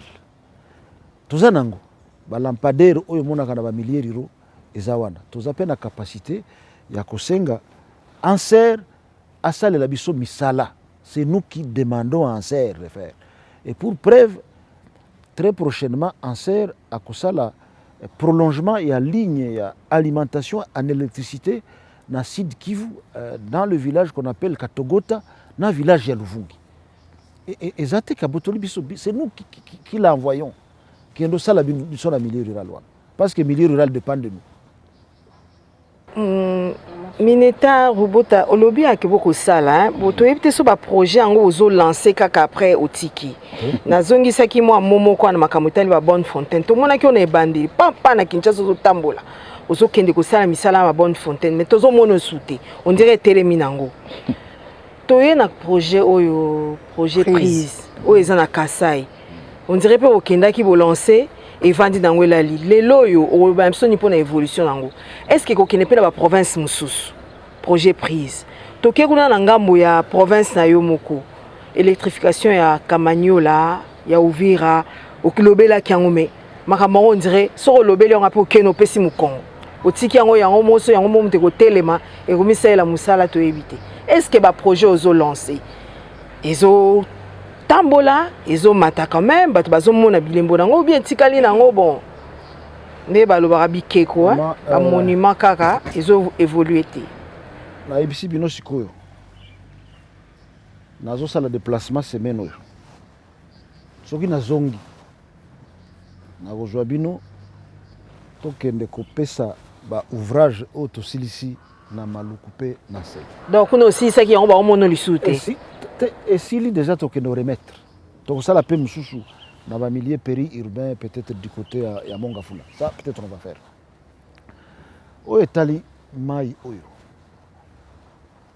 Tous anango, ba lampadaire oyo monaka na ba milliers d'euros ezawana. Tous appels na capacité ya kosenga Anser asale la biso misala. C'est nous qui demandons à Anser de faire. Et pour preuve, très prochainement Anser a kosala prolongement et à ligne et à alimentation en électricité na Sud Kivu, dans le village qu'on appelle Katogota, dans le village de Luvungi. Et c'est nous qui l'envoyons, qui nous sommes dans le milieu rural. Parce que le milieu rural dépend de nous. Mineta Rubota, olobi a beaucoup sala, boto ebite so ba projet ngo ozo lancer kaka après otiki. Na zongi saki moi momo kwa na makamotali ba bonne fontaine. To mona ki on e bandi, pa na Kinshasa zo tambola. Ozo kende ko sala misala ma bonne fontaine, mais tozo mono souté. On dirait téléminango. Toye na projet oyo, projet prise. O eza na Kasai. On dirait pe okenda ki bo lancer et vandi nango la li. Lelo yo o ba mso ni pona évolution nango. Est-ce que kokene pe na ba province mususu? Projet prise. Toke kuna na ngambo ya province na yo moko. Électrification ya Kamanyola, ya Uvira, okilobela ki yango me makambo on dirait so lobeli on apo keno pesi mukongo otiki yango yango moso yango momu te ko telema e komisela musala to éviter est-ce que ba projet ozo lancer ezo tambola ezo mata quand même bato bazo mona bilembo nango bien tikali nango bon ne balobaka bikeko ba monument kaka ezo évoluer te na ebisi bino sikoyo nazo sala déplacement semaine oyo soki nazongi nakozwa bino tokende kopesa ba ouvrage oyo tosilisi na maluku mpe na se donc kuna osilisaki yango baomona lisusu te esili déjà tokende remettre tokosala mpe mosusu na bamilieu périurbain peut-être du côté ya Mongafula ça peut-être on va faire oyo etali mai oyo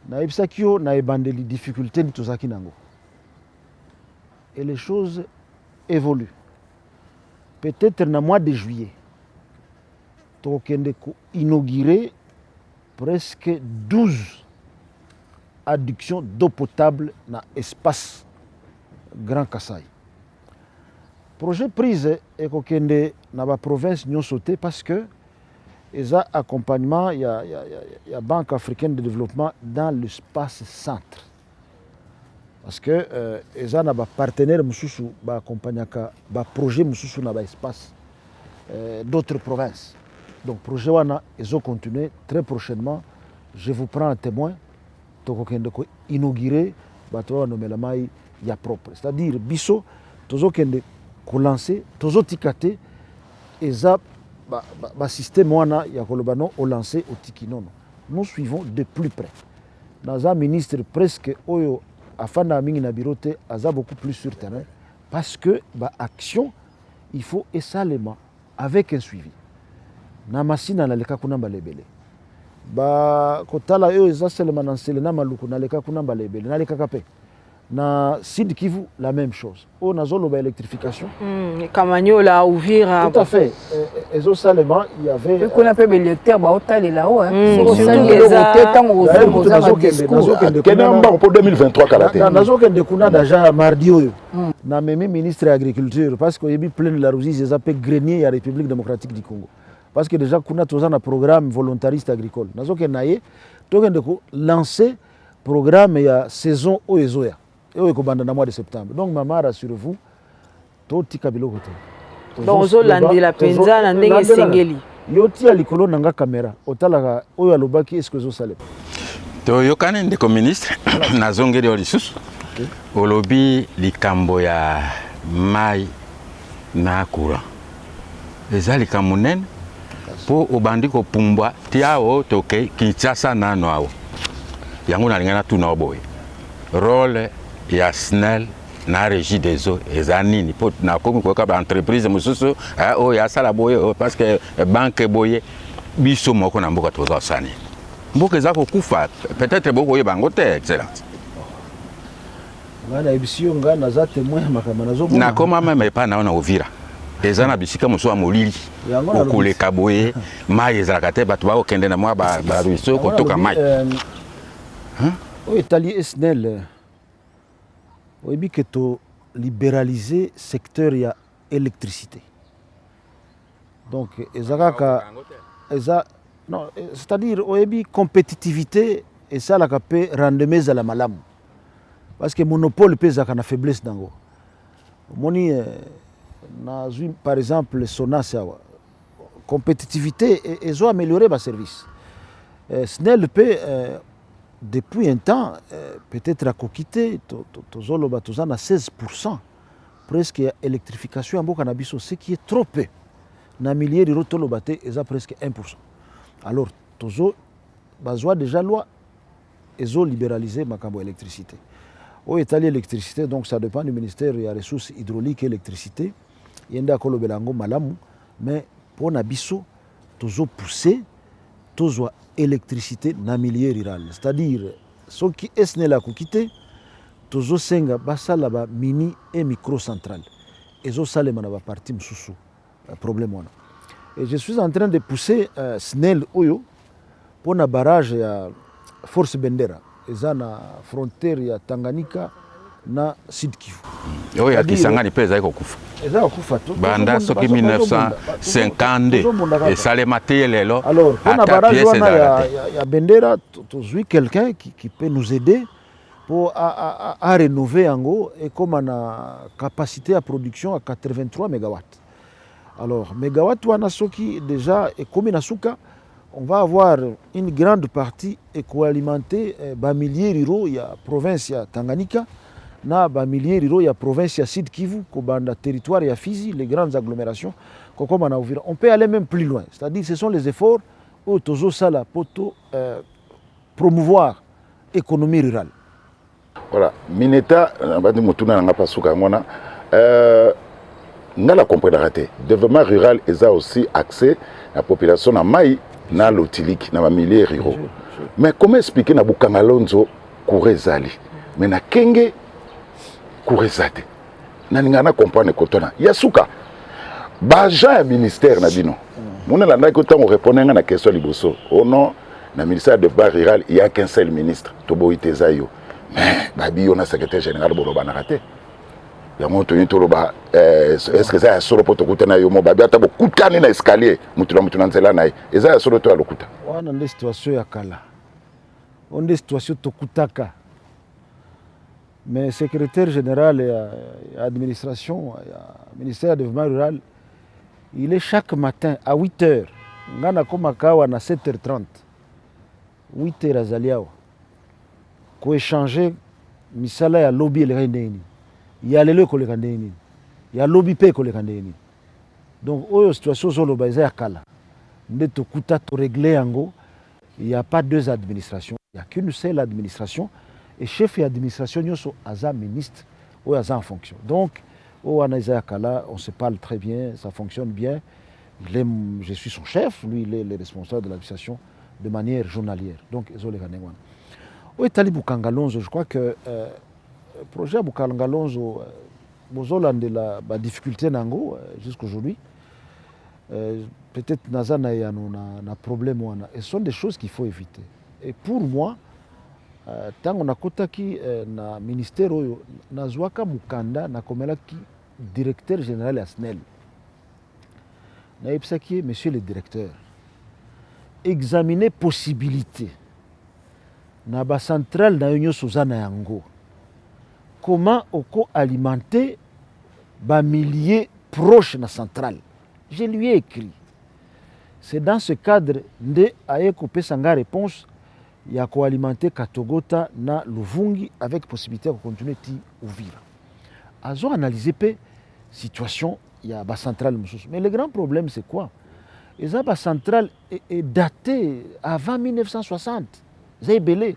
nayebisaki yo na ebandeli difficulté ni tozalaki nango et les choses évoluent peut-être na mois de juillet tokende ko inaugurer presque 12 adductions d'eau potable na espace Grand Kassai. Projet prise et kokende na ba province nyonso te parce que eza accompagnement il y a Banque africaine de développement dans l'espace centre. Parce que eza na ba partenaire mususu ba accompagnaka ba projet mususu na ba espace d'autres provinces. Donc projet wana ezo continuer très prochainement. Je vous prends un témoin. Tokokende ko inaugurer bato wana nomela mai ya propre. C'est-à-dire biso tozo kende ko lancer tozo tikate eza ba système wana ya kolobano o lancer au tikinono. Nous suivons de plus près. Naza ministre presque oyo afanda mingi na birote aza beaucoup plus sur terrain parce que ba action il faut esalement avec un suivi. Na masina na leka kuna balebele ba kotala yo eza seulement na nsele na maluku na leka kuna balebele na leka kape na Sud Kivu la même chose o nazolo ba électrification Kamanyola Uvira tout à fait ezo seulement il y avait qu'on appelle le terre ba otale là-haut hein pour 2023 kalaté nazo kende kuna déjà mardi oyo na memi ministre de l'agriculture parce que yebi plein de la Ruzizi eza pe grenier ya République démocratique du Congo. Parce que déjà, nous avons un programme volontariste agricole. Nous avons lancé programme ya saison Oezoya. Et au mois de septembre. Donc, maman, rassurez-vous, tout est kabilo côté. Donc, vous avez la penza, vous avez sengeli. Yoti alikolo nanga caméra. Otala oyo alobaki est-ce que zo salé. To yokane ndeko ministre nazongeli olisusu. Olobi likambo ya mai na courant. Eza likambo nene. Po obandi ko pumbwa tiao toke Kinshasa nano awo yango na lingana tu na boy rôle ya SNEL na régie des eaux ezanini po na komi ko ka ba entreprise mususu o ya sala boye parce que banque boye biso moko na mboka toza sani mboka za ko kufa peut-être boko yebango te excellence ngana ebisio ngana za témoin makama nazo na koma meme pa na Uvira ezana bisika muso wa molili okoleka boye mai ezalaka te bato baokende na mwa baruiso kotoka mai oyo etali SNEL oyebi ke to libéraliser secteur ya électricité donc ezalaka non c'est-à-dire oyebi compétitivité esalaka mpe rendement ezala malamu parce que monopole mpe ezalaka na faiblesse nango omoni par exemple Sonas compétitivité ils ont amélioré ma service SNEL peut depuis un temps peut-être à coquité tozolo batozana à 16% presque électrification en boka ce qui est trop peu na milliers de rotolo baté ils presque 1%. Alors tozo bazwa déjà loi ils ont libéralisé makambo électricité au Italie électricité donc ça dépend du ministère des ressources hydrauliques et électricité yenda kolobelango malamu mais pour nabiso tozo pousser tozo électricité na milieu rural c'est-à-dire ceux qui SNEL a quitté tozo senga basala ba mini et micro centrale ezo salema na ba parti msusu problème wana et je suis en train de pousser SNEL oyo pour na barrage ya Force Bendera eza na frontière ya Tanganyika na Sud Kivu. Oyo ya Kisangani pe ezali kokufa. Ezali kokufa to. Banda soki 1952 esalema te lelo. Alors, on a barrage ya Bendera, tozwi quelqu'un qui peut nous aider pour à rénover yango et comme on a capacité à production à 83 MW. Alors, mégawatt wana soki déjà et comme nasuka, on va avoir une grande partie éco-alimentée ba milliers riro ya province ya Tanganyika na ba milliers riro ya province ya Sud Kivu ko banda territoire ya Fizi, les grandes agglomérations comme on a ouvert. On peut aller même plus loin, c'est-à-dire ce sont les efforts au tozo sala poto promouvoir l'économie rurale. Voilà, Mineta, bandi mutuna nga pasuka ngona nga la comprendre te. Développement rural eza aussi accès la population na mai na lotiliki na milliers ruraux. Mais comment expliquer na Bukangalonzo Kourezali mais na Kenge Kourezate. Na ngana comprendre kotona. Yasuka. Baja ministère na bino. Mona la ndako tango répondre na question liboso. Au nom na ministère de développement rural, il y a qu'un seul ministre, Tobo Itezayo. Mais babi on a secrétaire général Boloba na raté. Ya moto ni toloba est-ce que ça a solo poto kutana yo mo babi atabo kutani na escalier mutu na nzela na eza ya solo to alokuta. Wana nde situation ya kala. Onde situation to kutaka. Mais secrétaire général et administration, ministère du développement rural, il est chaque matin à 8h. Ngana komakawa na 7h30. 8h azaliawa. Ko échanger misala ya lobby le rendeni. Ya lelo ko le rendeni. Ya lobby pe ko le rendeni. Donc oyo situation zolo ba ya kala. Nde to kuta to régler yango. Il n'y a pas deux administrations, il n'y a qu'une seule administration. Et chef d'administration, nous sommes ministre ou en fonction. Donc, on se parle très bien, ça fonctionne bien. Je suis son chef, lui il est le responsable de l'administration de manière journalière. Donc, au Italie Bukangalonzo, je crois que le projet Bukangalonzo, de la difficulté nango jusqu'aujourd'hui, peut-être Nazana y a un problème. Et ce sont des choses qu'il faut éviter. Et pour moi, tant on a kotaki na ministère oyo nazwaka mukanda na komelaki directeur général ya SNEL na epsaki monsieur le directeur examiner possibilité na ba centrale na yonyo sozana yango comment oko alimenter ba milliers proches na centrale. Je lui ai écrit. C'est dans ce cadre nde ayeko pesanga réponse ya koalimenter Katogota na Luvungi avec possibilité de continuer ti Uvira. Azo analyser pe situation ya ba centrale mususu. Mais le grand problème c'est quoi? Eza ba centrale est datée avant 1960. Zay belé.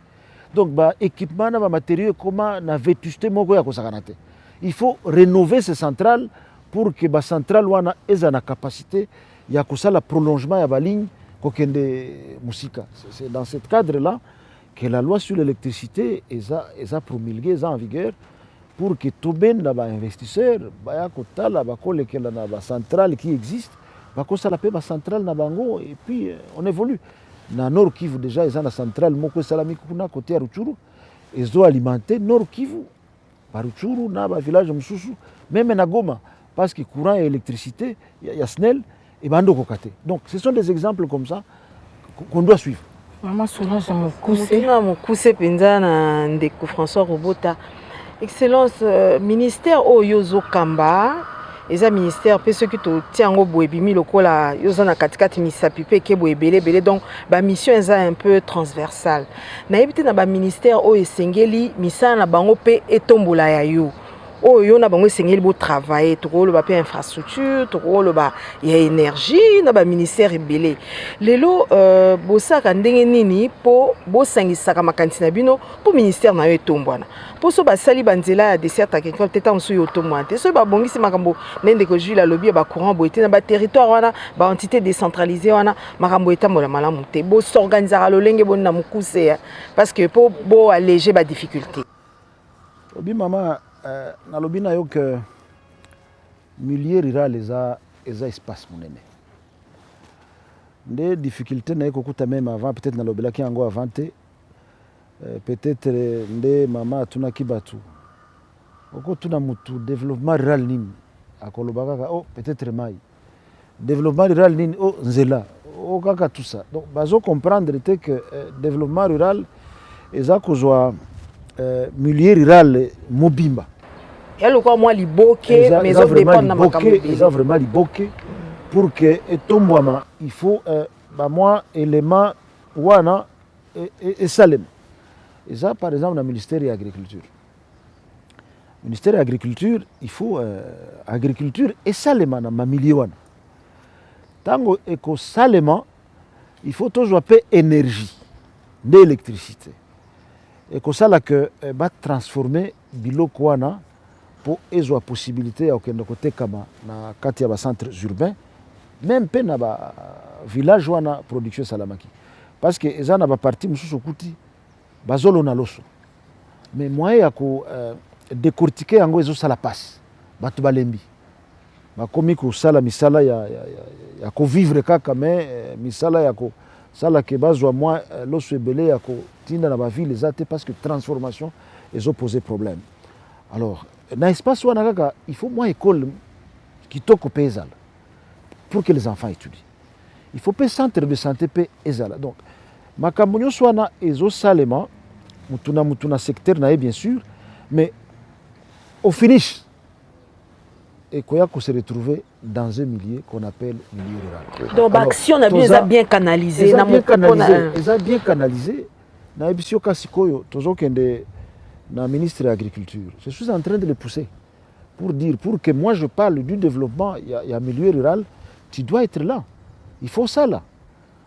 Donc ba équipement na ba matériaux comment na vétusté moko ya kosakana te. Il faut rénover ces centrales pour que ba centrale wana eza na capacité ya kosala prolongement ya ba ligne kokende musika. C'est dans ce cadre-là que la loi sur l'électricité est promulguée, est en vigueur pour que tout ben les investisseurs, les centrales qui existent, la centrale na bango et puis on évolue. Na Nord Kivu déjà ils ont la centrale moko salami kuna côté à Rutshuru, ils ont alimenté Nord Kivu par Rutshuru na ba village mususu même na Goma parce que courant et électricité il y a SNEL et bando kokate. Donc ce sont des exemples comme ça qu'on doit suivre. Maman Solange Mokuse penza na ndeko François Robota. Excellence ministère Oyozo Kamba, eza ministère pe ceux qui to tiango boebimi lokola yoza na katikati misapi pe ke boebele belé donc ba mission eza un peu transversale. Na yebite na ba ministère o esengeli misana na bango pe etombola ya yo. Oh, yo na bango sengeli bo travailler to ko lo ba pe infrastructure to ko lo ba ya énergie na ba ministère ebele lelo bosaka ndenge nini po bosangisaka makanisi na bino po ministère na yo etombwana po so basali banzela ya dessert agricole teta nso yo tombwana te so ba bongisi makambo nende ko jula lobby ba courant boité na ba territoire wana ba entité décentralisée wana makambo etambola malamu te bo s'organisera lolenge bo na mukuse parce que po bo alléger ba difficulté obi mama na lobina yo que milieu rural eza espace monene des difficultés na ekokuta même avant peut-être na lobela ki yango avant te peut-être nde mama atuna kibatu oko tuna mutu développement rural nini akoloba kaka oh peut-être mai développement rural nini oh nzela oh kaka tout ça donc bazo comprendre que développement rural eza kozwa milieu rural mobimba yalo kwa mwa liboke mais ça dépend na makambo eza vraiment liboke pour que etombwama il faut ba moi élément wana et salem eza par exemple na ministère de l'agriculture. Ministère de l'Agriculture, il faut agriculture et salement dans ma milieu. Tango éco salement, il faut toujours payer énergie, d'électricité. Et comme ça là que va transformer biloko wana pour avoir possibilité à kende côté kama na kati ya ba centres urbains, même pe na ba village wana production salamaki. Parce que eza na ba partie mususu kuti bazolo na loso. Mais moyen ya ko décortiquer yango ezosala passe bato balembi bakomi kosala misala ya kovivre kaka me misala ya kosala ke bazwa mwa loso ebele ya kotinda na bavile eza te parce que transformation ezopose problème. Alors na espace wana kaka il faut mwa école kitoko mpe ezala pour que les enfants étudient. Il faut mpe centre de santé mpe ezala. Donc makambo nyonso wana ezosalema mutu na secteur na ye bien sûr, mais au finish, et qu'on se retrouver dans un milieu qu'on appelle milieu rural. Donc, l'action a bien canalisé. Ils ont bien canalisé. Na ebisio kasikoyo tozo kende na ministre de l'Agriculture. Je suis en train de le pousser pour dire, pour que moi je parle du développement, il y a milieu rural, tu dois être là. Il faut ça là.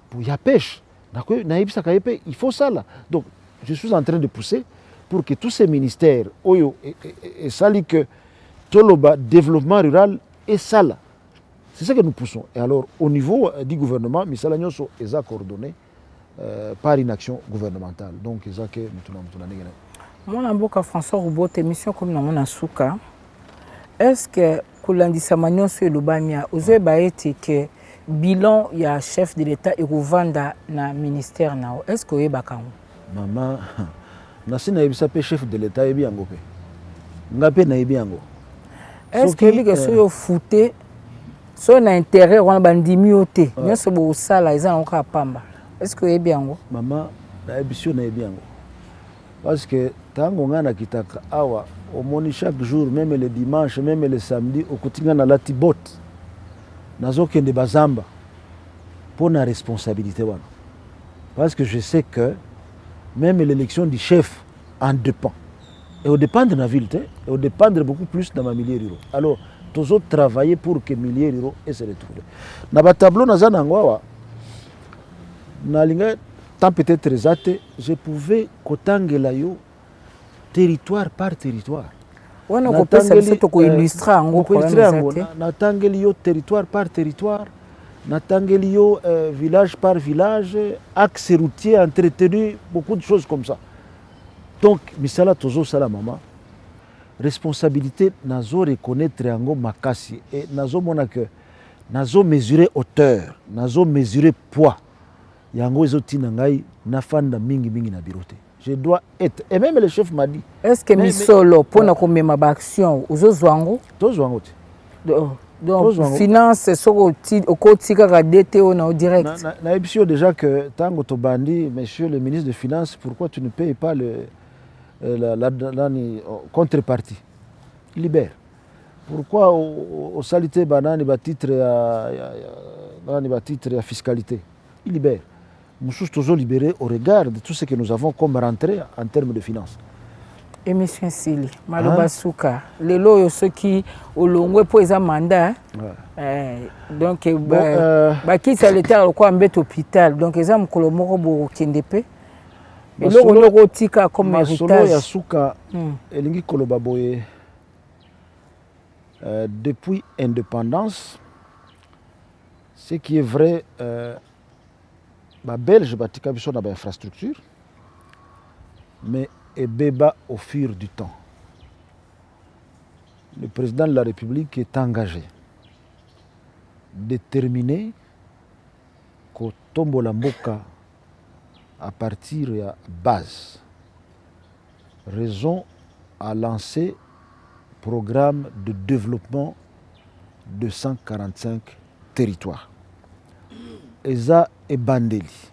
Pour y a pêche, il faut ça là. Donc, je suis en train de pousser pour que tous ces ministères, Oyo et Sali, que tout le développement rural est ça là. C'est ça que nous poussons. Et alors, au niveau du gouvernement, Misala Nyoso est coordonné par une action gouvernementale. Donc, c'est ça que nous Mon amboka François Roubote, émission comme dans mon souka. Est-ce que Kulandisa Manyoso et Lubamia, vous avez que bilan, il y a chef de l'État et Rouvanda na ministère nao. Est-ce que vous avez Maman, nasi na ebisa pe chef de l'État ebi yango pe. Ngape na ebi yango. Est-ce que ebi ke so yo fouté so na intérêt wana bandimi ote. Nyoso bo sala eza na ka pamba. Est-ce que ebi yango? Maman, na ebisio na ebi yango. Parce que tango ngana kitaka awa omoni chaque jour, même le dimanche, même le samedi, okotinga na latibot. Nazo kende bazamba pour na responsabilité wana. Parce que je sais que même l'élection du chef en dépend. Et on dépend de la ville, et on dépend beaucoup plus de ma milieu rural. Alors, tous autres travailler pour que milieu rural se retrouve. Dans le tableau, tant peut-être résaté, je pouvais cotangue la yo territoire par territoire. On a coupé ça, c'est pour illustrer en gros problème. Natangeli yo territoire par territoire. Natangelio, village par village, axe routier entretenu, beaucoup de choses comme ça. Donc, misala tozo sala mama, responsabilité nazo reconnaître yango makasi et nazo mona que nazo mesurer hauteur, nazo mesurer poids. Yango ezotina ngai nafanda mingi na birote. Je dois être, et même le chef m'a dit. Est-ce que misolo pour na komema ba action ozo zwango? Tozo zwango. Donc, finance, au quotidien, direct. Na ebisio déjà que tango tobandi, monsieur le ministre des Finances, pourquoi tu ne payes pas la contrepartie? Il libère. Pourquoi au salité banani ba titre à fiscalité? Il libère. Nous sommes toujours libérés au regard de tout ce que nous avons comme rentrée en termes de finances. Émission Sili, Maloba Souka, les lois ceux qui au long pour les mandat. Donc, qui ça l'État au quoi embête hôpital. Donc, les hommes colomoro bo kindepe. Et l'euro tika comme héritage. Ya Souka, elingi koloba boye. Depuis indépendance, ce qui est vrai, Belge batika biso na ba infrastructure, mais et béba au fur du temps. Le président de la République est engagé, déterminé, qu'au tombo la mboka à partir de la base, raison à lancer programme de développement de 145 territoires. Eza et Bandeli.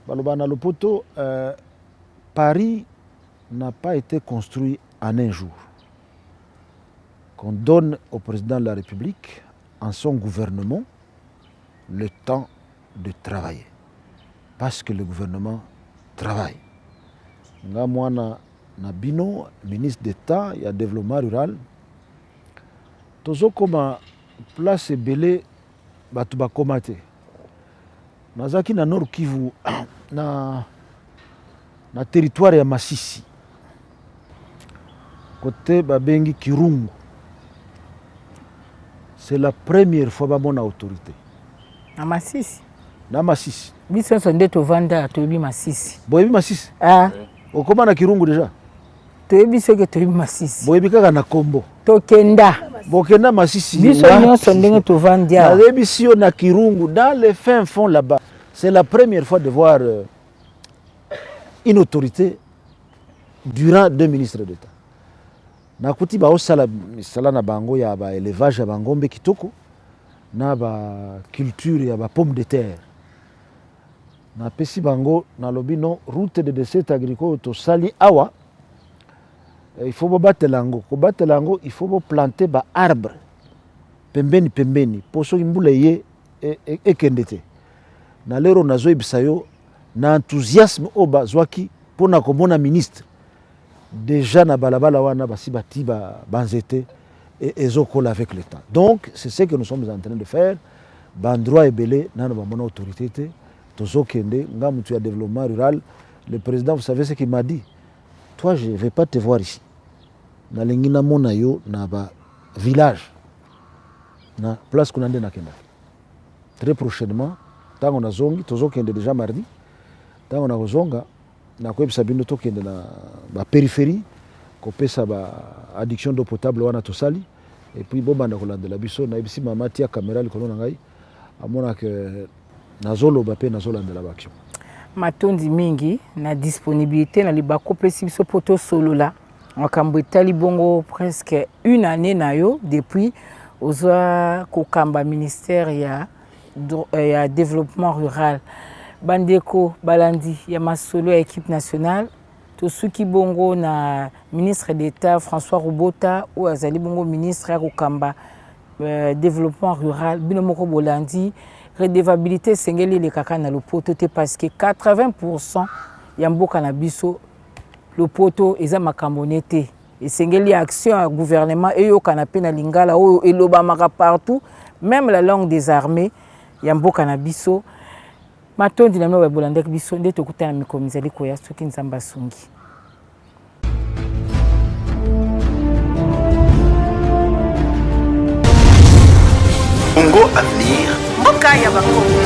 Balobana Lopoto, Paris n'a pas été construit en un jour. Qu'on donne au président de la République, en son gouvernement, le temps de travailler. Parce que le gouvernement travaille. Moi, Nabino, ministre d'État, il y a développement rural. Tozo comme place belé, batuba komate. Nazaki na Nord Kivu, na territoire ya Masisi. Côté Babengi Kirungu. C'est la première fois que mon autorité. Na Masisi. Na Masisi. Biso sonde to vanda to bi Masisi. Boyebi Masisi. Ah. Okoma na Kirungu déjà. Toyebi soki toyebi Masisi. Boyebi kaka na Kombo. Tokenda. Bokenda Masisi. Biso nyonso ndenge to vandia. Nayebi sio na Kirungu dans les fins fonds là-bas. C'est la première fois de voir une autorité durant 2 ministres d'État. Nakuti ba osala na bango ya ba élevage ya bangombe kitoko na ba culture ya ba pomme de terre. Na pesi bango na lobi non route de dessert agricole to sali awa. Il faut battre lango, ko battre lango, il faut planter ba arbre. Pembeni poso mbula ye e kendete. Na lero nazo ibisayo na enthousiasme oba zwaki pona komona ministre. Déjà na balabala wana basi bati banzete et ezokola avec le temps. Donc c'est ce que nous sommes en train de faire. Bandroit et belé nana ba mona autorité te tozokende nga mutu ya développement rural. Le président, vous savez ce qu'il m'a dit? Toi je vais pas te voir ici. Na lengina mona yo na ba village. Na place kunande na kenda. Très prochainement, tango na zongi tozokende déjà mardi. Tango na zonga na kwebisa bino tokende na ba périphérie kopesa ba addiction d'eau potable wana tosali et puis bobanda kolandela biso na bisi mama tia caméra likolo na ngai amona que nazolo ba pe nazolandela ba action matondi mingi na disponibilité na libako pesi biso poto solola makambo etali bongo presque une année na yo depuis oza kokamba ministère ya développement rural. Bandeko balandi ya masolo ya équipe nationale to suki bongo na ministre d'État François Rubota ou azali bongo ministre ya kokamba développement rural bino moko bolandi redevabilité sengeli le kaka na lopoto te parce que 80% ya mboka na biso lopoto eza makambo nete esengeli action ya gouvernement eyo kanapé na lingala oyo elobamaka partout même la langue des armées ya mboka na biso. Matondi na mwa bolanda biso nde tokutana mikomizali koya soki nzamba sungi. Congo Avenir. Mboka ya Bakongo.